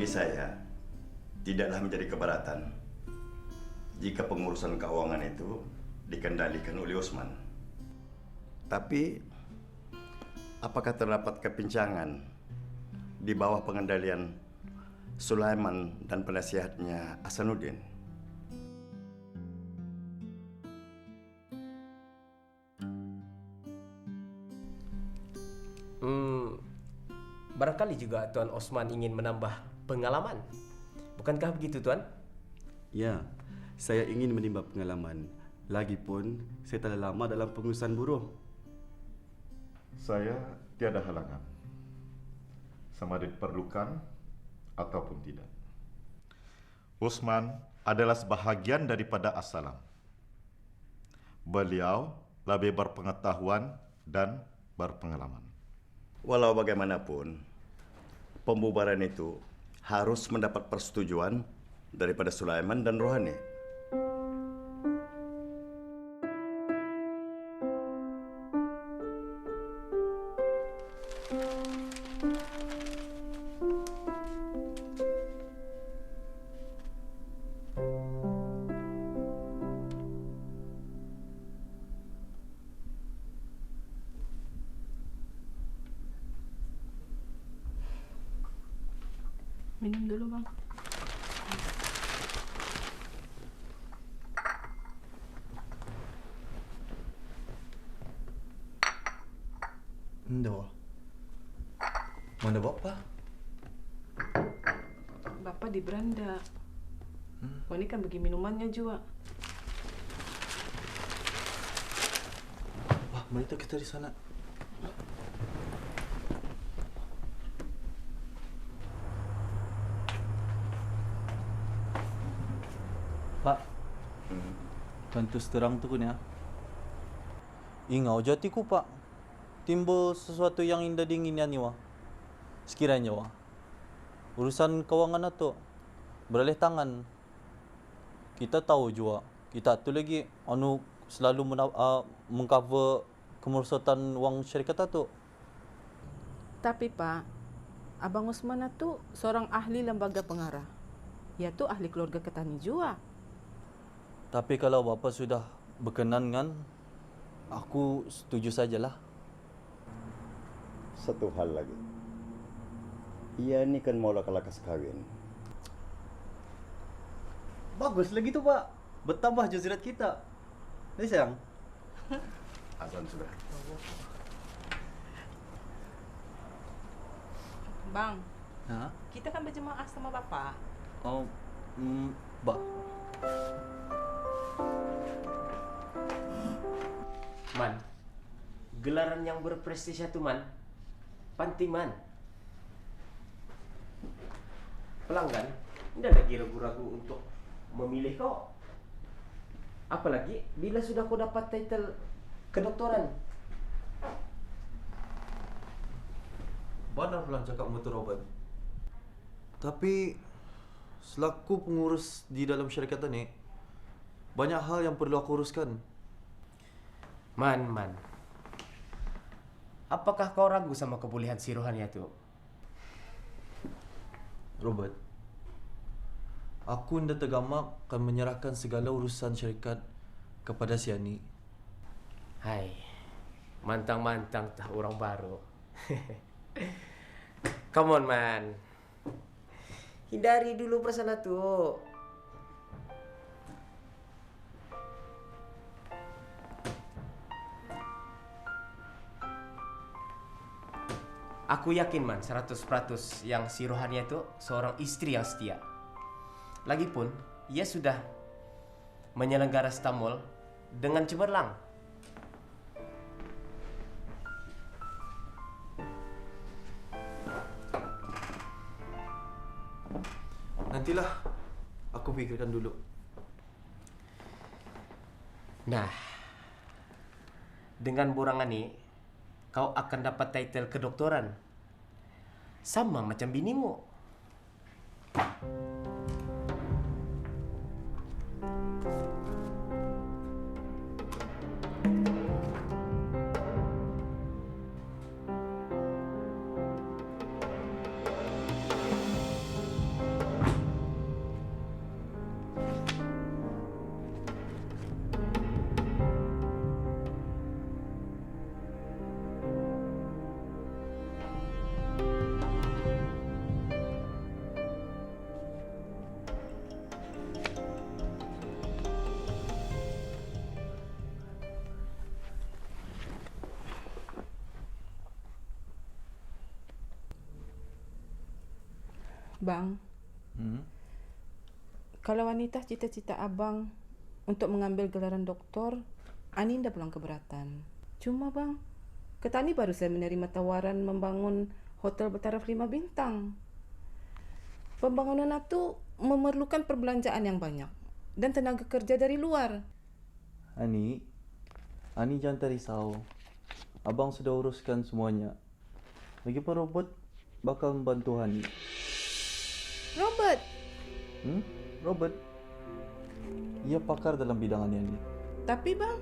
Bagi saya, tidaklah menjadi keberatan jika pengurusan keuangan itu dikendalikan oleh Usman. Tapi, apakah terdapat kepincangan di bawah pengendalian Sulaiman dan penasihatnya Hasanuddin? Barangkali juga Tuan Osman ingin menambah pengalaman. Bukankah begitu, Tuan? Ya, saya ingin menimba pengalaman. Lagipun, saya telah lama dalam pengurusan buruh. Saya tiada halangan. Sama ada diperlukan ataupun tidak. Usman adalah sebahagian daripada As-Salam. Beliau lebih berpengetahuan dan berpengalaman. Walau bagaimanapun, pembubaran itu harus mendapat persetujuan daripada Sulaiman dan Rohani. Minum dulu, Bang. Ndo. Mana Bapak? Bapak di beranda. Oh, ini kan bagi minumannya juga. Wah, mari kita di sana. Pak, bantu seterang tu kunya. Ingau jatiku Pak. Timbul sesuatu yang indah dinginnya ni wah. Sekiranya wah. Urusan keuangan itu beralih tangan. Kita tahu juga. Kita tu lagi selalu mengcover kemerosotan wang syarikat itu. Tapi Pak, Abang Usman itu seorang ahli lembaga pengarah. Yaitu ahli keluarga Ketani juga. Tapi kalau Bapak sudah berkenan kan, aku setuju sajalah. Satu hal lagi. Ia ini kan mau lakas kawin. Bagus lagi tu Pak. Bertambah jazrat kita. Ni sayang. Azan sudah. Bang, Ha? kita kan berjemaah sama Bapak. Oh, Man, gelaran yang berprestasi itu, Man. Penting, Man. Pelanggan tidak lagi ragu-ragu untuk memilih kau. Apalagi bila sudah kau dapat title kedoktoran. benar lah cakap motor obat. Tapi selaku pengurus di dalam syarikat ini, banyak hal yang perlu aku uruskan. Man. Apakah kau ragu sama kebolehan si Rohani itu? Robert, aku nda tergamak akan menyerahkan segala urusan syarikat kepada si Ani. Hai, mantang-mantang tah orang baru. Come on, man. Hindari dulu perasaan itu. Aku yakin, Man, 100% yang si Rohania itu seorang istri yang setia. Lagipun, ia sudah menyelenggara stamol dengan cemerlang. Nantilah aku pikirkan dulu. Nah, dengan borangan ini, kau akan dapat title kedoktoran. Sama macam binimu. Bang, Hmm? kalau wanita cita-cita abang untuk mengambil gelaran doktor, Ani ndak pulang keberatan. Cuma bang, Ketani baru saya menerima tawaran membangun hotel bertaraf 5 bintang. Pembangunan itu memerlukan perbelanjaan yang banyak dan tenaga kerja dari luar. Ani jangan risau. Abang sudah uruskan semuanya. Lagi pun robot bakal membantu Hani. Robert, Robert? Ia pakar dalam bidang ini. tapi bang,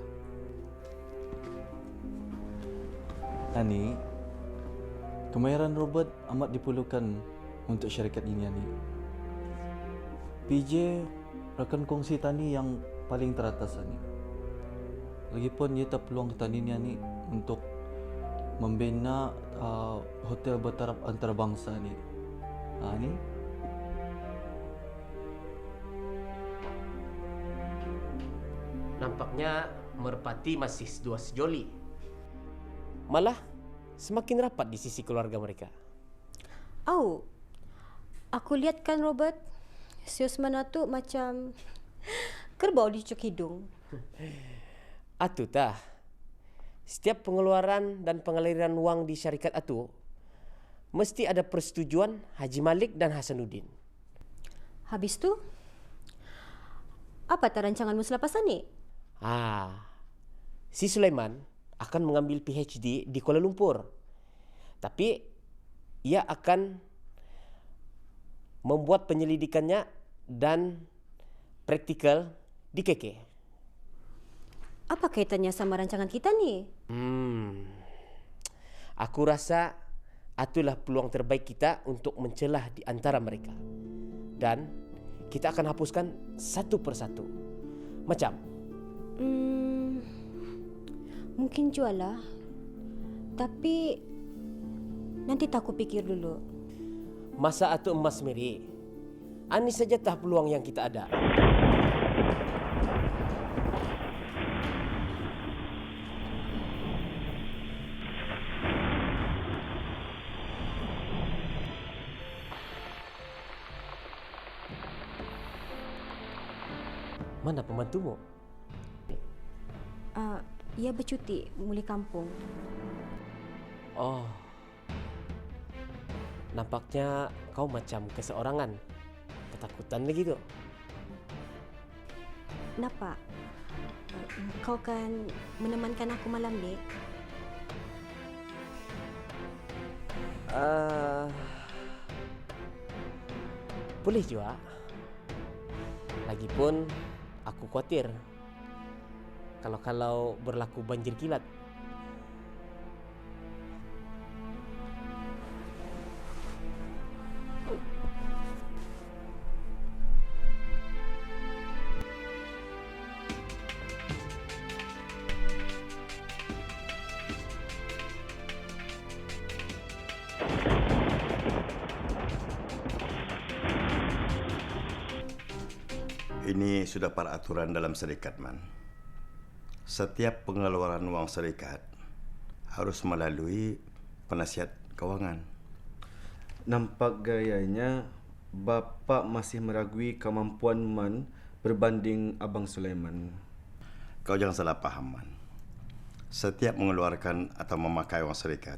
Ani, kemahiran Robert amat diperlukan untuk syarikat ini, Ani. PJ rakan kongsi Tani yang paling teratas, Ani. Lagipun ia tak peluang Tani ni, Ani, untuk membina hotel bertaraf antarabangsa ni. Ani? Nampaknya Merpati masih dua sejoli. Malah semakin rapat di sisi keluarga mereka. Oh, aku lihat kan Robert, si Osmana tu macam kerbau dicucuk hidung. Atu tah. Setiap pengeluaran dan pengaliran wang di syarikat Atu mesti ada persetujuan Haji Malik dan Hasanuddin. Habis tu, apa tak rancanganmu selepas ni? Si Sulaiman akan mengambil PhD di Kuala Lumpur. Tapi ia akan membuat penyelidikannya dan praktikal di KK. Apa kaitannya sama rancangan kita ni? Aku rasa itulah peluang terbaik kita untuk mencelah di antara mereka. Dan kita akan hapuskan satu persatu. Macam? Mungkin jual lah. Tapi nanti tak aku pikir dulu. Masa atau emas Mary? Ani saja tah peluang yang kita ada. Mana pembantumu? Ia bercuti muli kampung. Oh. Nampaknya kau macam keseorangan. Ketakutan lagi tu. Kenapa? Kau kan menemankan aku malam ni? Boleh juga. Lagipun aku khawatir kalau berlaku banjir kilat. Ini sudah peraturan dalam syarikat, Man. Setiap pengeluaran wang syarikat harus melalui penasihat kewangan. Nampak gayanya Bapak masih meragui kemampuan Man berbanding Abang Sulaiman. Kau jangan salah faham, Man. Setiap mengeluarkan atau memakai wang syarikat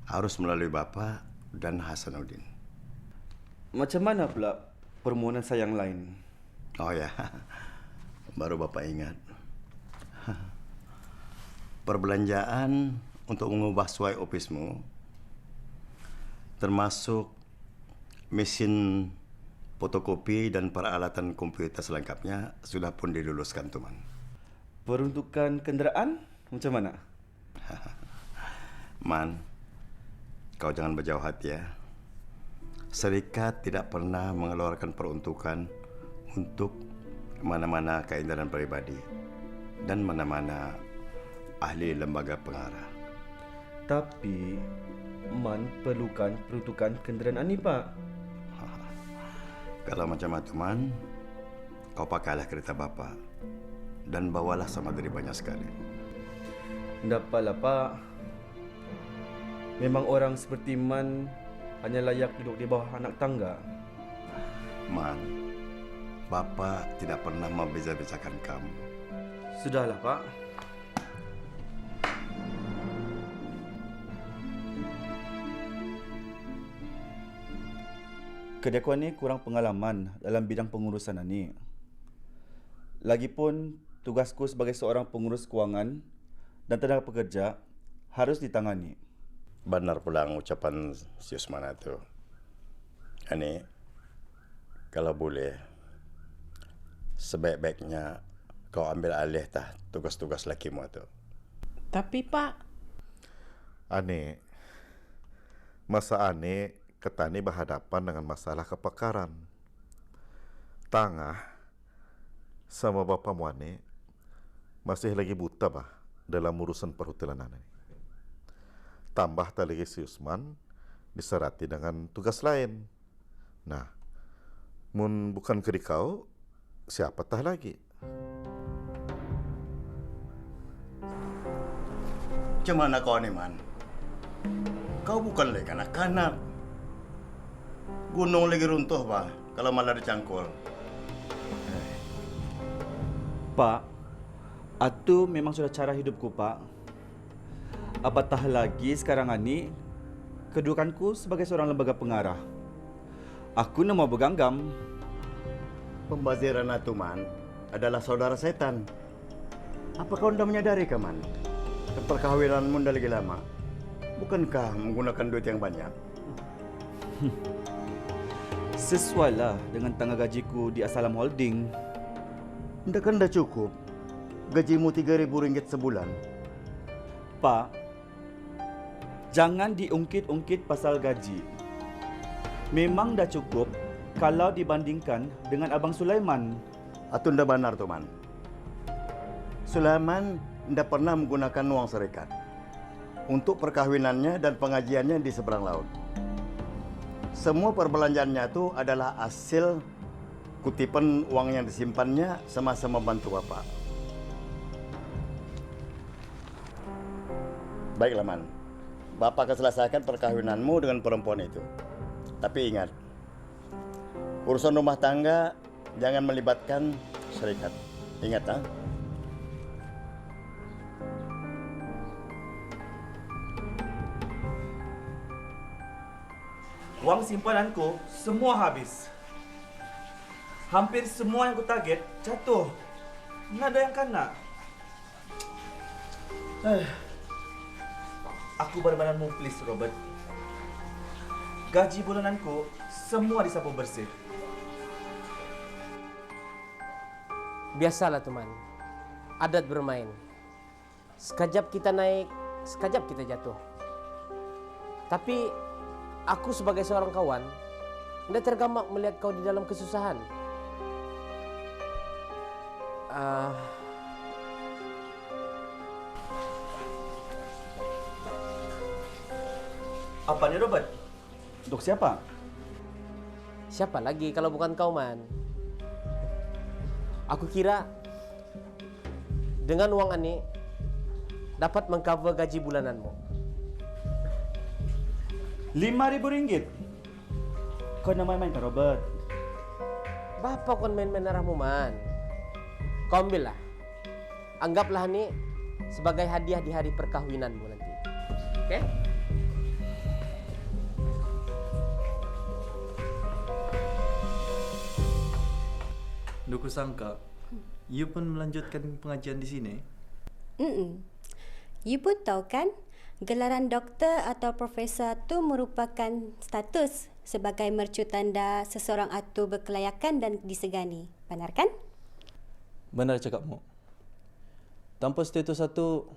harus melalui Bapak dan Hasanuddin. Macam mana pula permohonan saya yang lain? Oh ya, baru Bapak ingat. Perbelanjaan untuk mengubah suai ofismu, termasuk mesin fotokopi dan peralatan komputer selengkapnya, sudah pun diluluskan, Tuan. Peruntukan kenderaan macam mana? Man, kau jangan berjauh hati ya. Serikat tidak pernah mengeluarkan peruntukan untuk mana-mana keindahan pribadi dan mana-mana ahli lembaga pengarah. Tapi Man perlukan peruntukan kenderaan ini, Pak. Kalau macam itu, Man, kau pakailah kereta Bapak dan bawalah sama dari banyak sekali. Dapatlah, Pak. Memang orang seperti Man hanya layak duduk di bawah anak tangga. Man, Bapak tidak pernah membeza-bezakan kamu. Sudahlah, Pak. Kedekuan ni kurang pengalaman dalam bidang pengurusan ni. Lagipun, tugasku sebagai seorang pengurus kewangan dan tenaga pekerja harus ditangani. Benar pula ucapan si Usman itu. Ani, kalau boleh, sebaik-baiknya kau ambil alih tugas-tugas lakimu itu. Tapi Pak, Ane, masa Ane ketani berhadapan dengan masalah kepakaran. Tangah sama bapa Muane masih lagi buta dalam urusan perhotelan Ane. Tambah lagi si Usman diserati dengan tugas lain. Nah, mun bukan ke kau, siapa lagi? Cemana kau ni, Man? Kau bukan lagi kanak-kanak. Gunung lagi runtuh, kalau malah dicangkul. Pak, itu memang sudah cara hidupku, Pak. Apatah lagi sekarang ini, kedudukanku sebagai seorang lembaga pengarah. Aku nak mau berganggam. Pembaziran itu, Man, adalah saudara setan. Apa kau anda menyadari, Man? Perkahwinanmu dah lagi lama. Bukankah menggunakan duit yang banyak? Sesuailah dengan tangga gajiku di Asalam Holding. Dah cukup. Gajimu RM3.000 sebulan. Pak, jangan diungkit-ungkit pasal gaji. Memang dah cukup kalau dibandingkan dengan Abang Sulaiman. Atau ndak benar tu, Man. Sulaiman ndak pernah menggunakan uang serikat untuk perkahwinannya dan pengajiannya di seberang laut. Semua perbelanjaannya itu adalah hasil kutipan uang yang disimpannya semasa membantu Bapak. Baiklah, Man. Bapak akan selesaikan perkahwinanmu dengan perempuan itu. Tapi ingat, urusan rumah tangga jangan melibatkan serikat. Ingat, ha? Wang simpananku semua habis. Hampir semua yang ku target jatuh. Nggak ada yang kena. Aku benar-benar muplis, Robert. Gaji bulananku semua disapu bersih. Biasalah teman, adat bermain. Sekejap kita naik, sekejap kita jatuh. Tapi aku sebagai seorang kawan, tidak tergamak melihat kau di dalam kesusahan. Apa nih, Robert? Untuk siapa? Siapa lagi kalau bukan kau, Man? Aku kira dengan uang ini dapat mengcover gaji bulananmu. RM5.000. Kau nak main-main kan, Robert? Bapak kon main-main arahmu, Man. Kau ambillah. Anggaplah ini sebagai hadiah di hari perkahwinanmu nanti. Oke? Duku sangka, you pun melanjutkan pengajian di sini. You pun tahu kan, gelaran doktor atau profesor tu merupakan status sebagai mercu tanda seseorang itu berkelayakan dan disegani. Benar kan? Benar cakapmu. Tanpa status satu,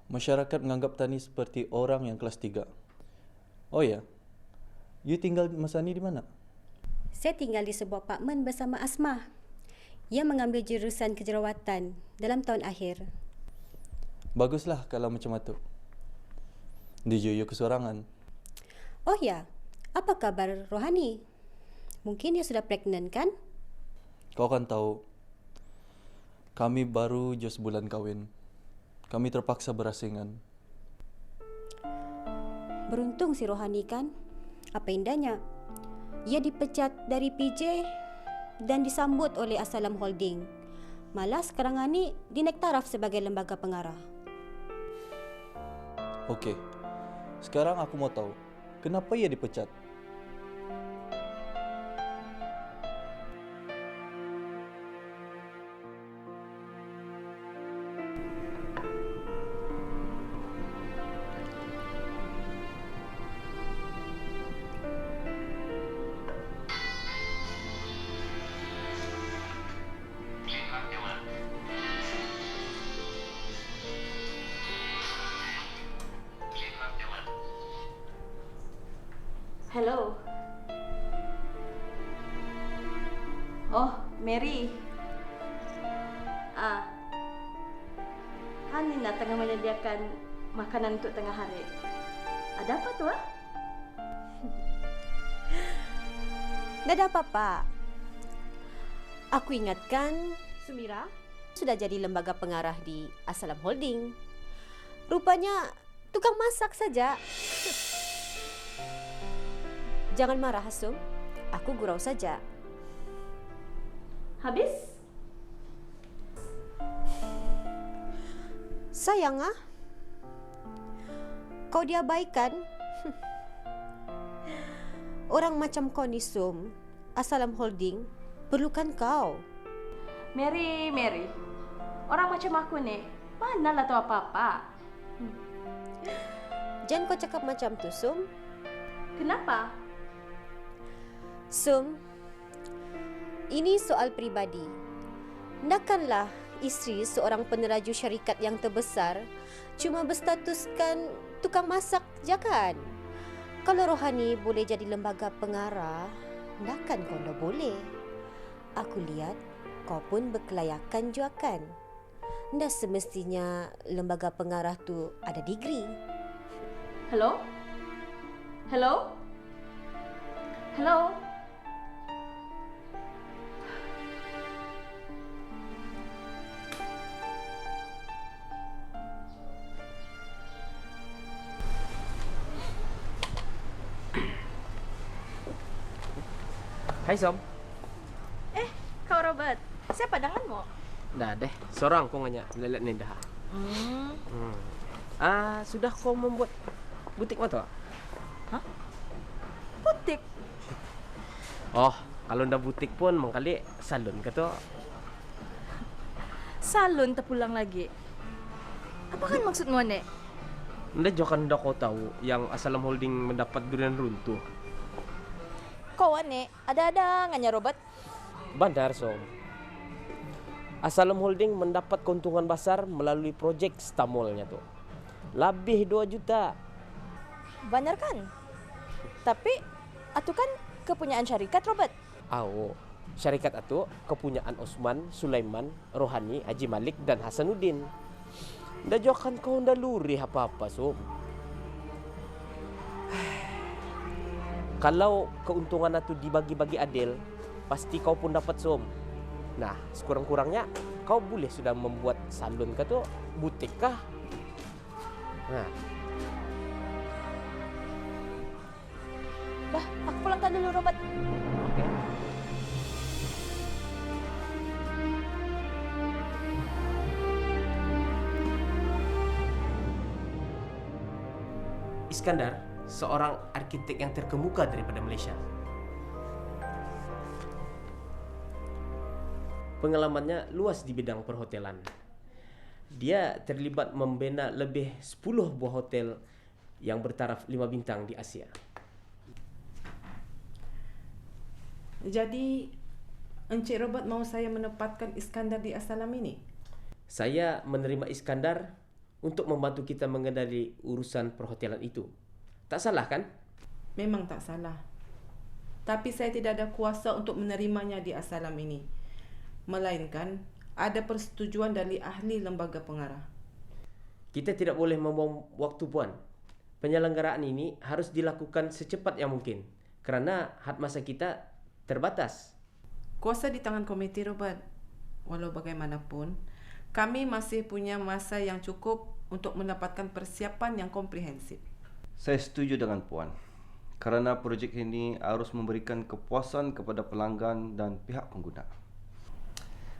masyarakat menganggap Tani seperti orang yang kelas 3. Oh ya, you tinggal masa ni di mana? Saya tinggal di sebuah apartmen bersama Asmah. Ia mengambil jurusan kejerawatan dalam tahun akhir. Baguslah kalau macam itu. Di you kesorangan. Oh ya, apa kabar Rohani? Mungkin dia sudah pregnant kan? Kau kan tahu, kami baru je sebulan kahwin. Kami terpaksa berasingan. Beruntung si Rohani kan? Apa indahnya? Ia dipecat dari PJ dan disambut oleh Assalam Holding. Malah sekarang ni dinaik taraf sebagai lembaga pengarah. Okey. Sekarang aku mau tahu, kenapa ia dipecat? Hello. Oh, Mary. Hanina tengah menyediakan makanan untuk tengah hari. Ada apa tu? Tak ada apa-apa. Aku ingatkan Sumira sudah jadi lembaga pengarah di Assalam Holding. Rupanya tukang masak saja. Jangan marah, Hasum. Aku gurau saja. Habis? Sayang kau diabaikan. Orang macam kau ni, Sum, Assalam Holding perlukan kau. Mary. Orang macam aku ni, manalah tahu apa-apa. Jangan kau cakap macam tu, Sum. Kenapa? Sum, ini soal peribadi. Nakkanlah isteri seorang peneraju syarikat yang terbesar cuma berstatuskan tukang masak je kan? Kalau Rohani boleh jadi lembaga pengarah, nakkan kau dah boleh? Aku lihat kau pun berkelayakan juga kan? Dah semestinya lembaga pengarah tu ada degree. Hello? Hello? Hello? Hai Som. Kau Robert. Siapa denganmu? Dah deh, seorang kau nganya lelet ni dah. Sudah kau membuat butik motor? Butik. Oh, kalau ndak butik pun mengkali salon ke tu. Salon terpulang lagi. Apa kan maksudmu, Nek? Ndak jokan ndak kau tahu yang Assalam Holding mendapat durian runtuh. Kau Nek, ada-ada nganya Robert. Bandar Som. Assalam Holding mendapat keuntungan besar melalui projek Stamolnya tu. Lebih 2 juta. Benar kan? Tapi itu kan kepunyaan syarikat Robert. Syarikat itu kepunyaan Osman, Sulaiman, Rohani, Haji Malik dan Hasanuddin. Dah jokan kau ndak luri apa-apa, Som. Kalau keuntungan itu dibagi-bagi adil, pasti kau pun dapat, Som. Nah, sekurang-kurangnya kau boleh sudah membuat salon ke tu, butik kah? Nah. Dah, aku pulangkan dulu Robert. Okey. Iskandar, seorang arkitek yang terkemuka daripada Malaysia. Pengalamannya luas di bidang perhotelan. Dia terlibat membina lebih 10 buah hotel yang bertaraf 5 bintang di Asia. Jadi, Encik Robert mahu saya menempatkan Iskandar di Assalam ini? Saya menerima Iskandar untuk membantu kita mengendali urusan perhotelan itu. Tak salah kan? Memang tak salah. Tapi saya tidak ada kuasa untuk menerimanya di Assalam ini. Melainkan ada persetujuan dari ahli lembaga pengarah. Kita tidak boleh membuang waktu, Puan. Penyelenggaraan ini harus dilakukan secepat yang mungkin kerana had masa kita terbatas. Kuasa di tangan komiti, Robert. Walau bagaimanapun, kami masih punya masa yang cukup untuk mendapatkan persiapan yang komprehensif. Saya setuju dengan Puan. Kerana projek ini harus memberikan kepuasan kepada pelanggan dan pihak pengguna.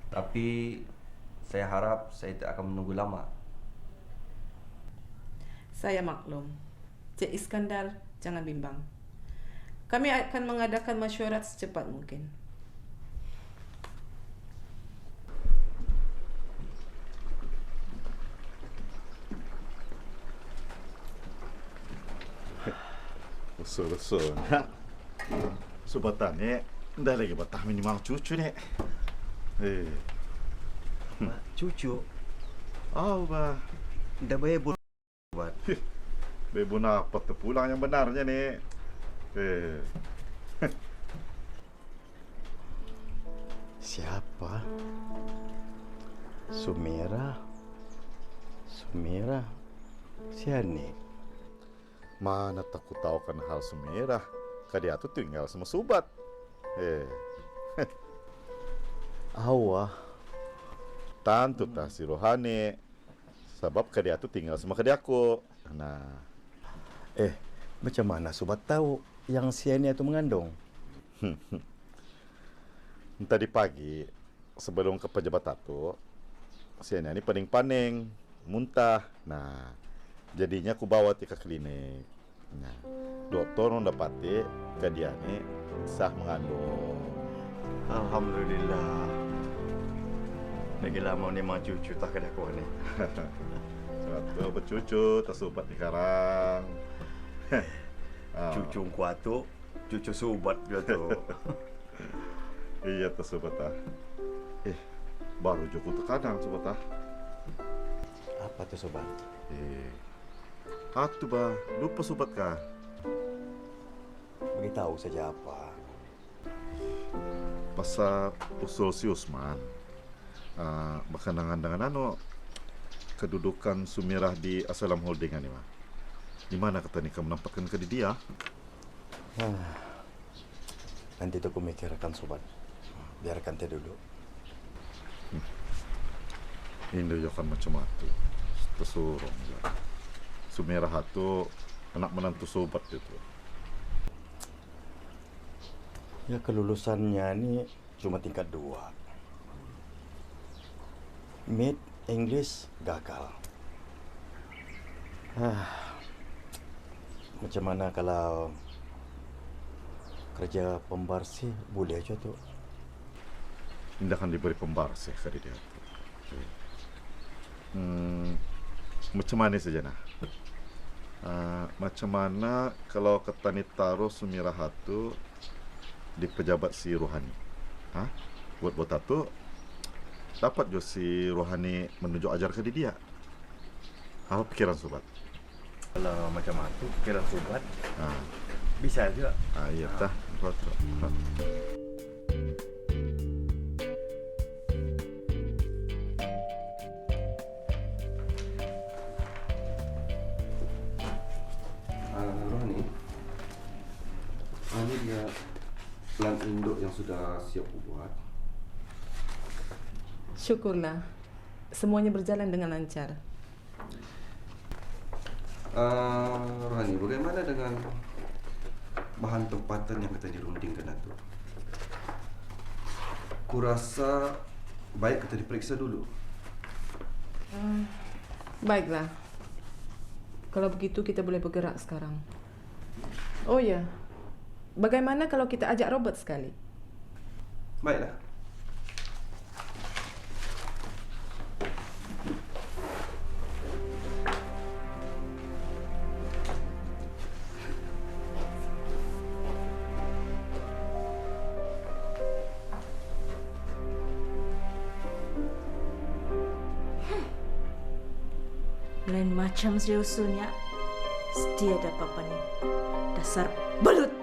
Tapi saya harap saya tidak akan menunggu lama. Saya maklum. Cik Iskandar, jangan bimbang. Kami akan mengadakan mesyuarat secepat mungkin. Betul. Subatan ni, dah lagi betah minimal cucu ni. Cucu, Oh, bah. dah bayar buat. Bebun apa terpulang yang benarnya ni? Siapa? Sumira. Siani. Mana tak ku tahu kan hal Sumirah. Dia tu tinggal sama Subat. Awah. Tantu tak si Rohani. Sebab dia tu tinggal sama aku. Nah, Macam mana Sobat tahu yang Siani itu mengandung? tadi pagi sebelum ke pejabat tu, Siani ni paning-paning, muntah. Nah, jadinya aku bawa dia ke klinik. Nah, doktor orang dapati dia ni sah mengandung. Alhamdulillah. Lagi lama ni mak cucu tak ada aku ni. Satu bercucu tersubat di karang. Cucu kuat tu, cucu Sobat dia tu. Iya tersubat ah. Baru cukup terkadang subat ah. Apa tu Sobat? Atu bah, lupa subat kah? Beritahu saja apa. Pasal usul si Usman. Berkenangan dengan kedudukan Sumirah di Asalam Holding ni mah. Di mana kata ni kamu nampakkan ke dia? Nanti tu aku mikirkan Sobat. Biarkan dia dulu. Ini juga kan macam itu. Tersurung je. Sumirah tu anak menantu Sobat itu. Ya kelulusannya ni cuma tingkat 2. Mid English gagal. Macam mana kalau kerja pembarsih boleh aja tu? Tidak akan diberi pembarsih ke dia. Macam mana saja nah? Macam mana kalau ketani taruh Sumirah tu di pejabat si Rohani? Buat tu dapat jo si Rohani menunjuk ajar ke dia. Apa pikiran Sobat? Kalau macam itu pikiran Sobat, bisa juga. Iya dah. Betul. Rohani, ini dia plan induk yang sudah siap buat. Syukurlah. Semuanya berjalan dengan lancar. Rohani, bagaimana dengan bahan tempatan yang kita dirundingkan itu? Kurasa baik kita diperiksa dulu. Baiklah. Kalau begitu kita boleh bergerak sekarang. Oh ya. Bagaimana kalau kita ajak Robert sekali? Baiklah. Lain macam saya usulnya. Setia ada apa-apa ni. Dasar belut.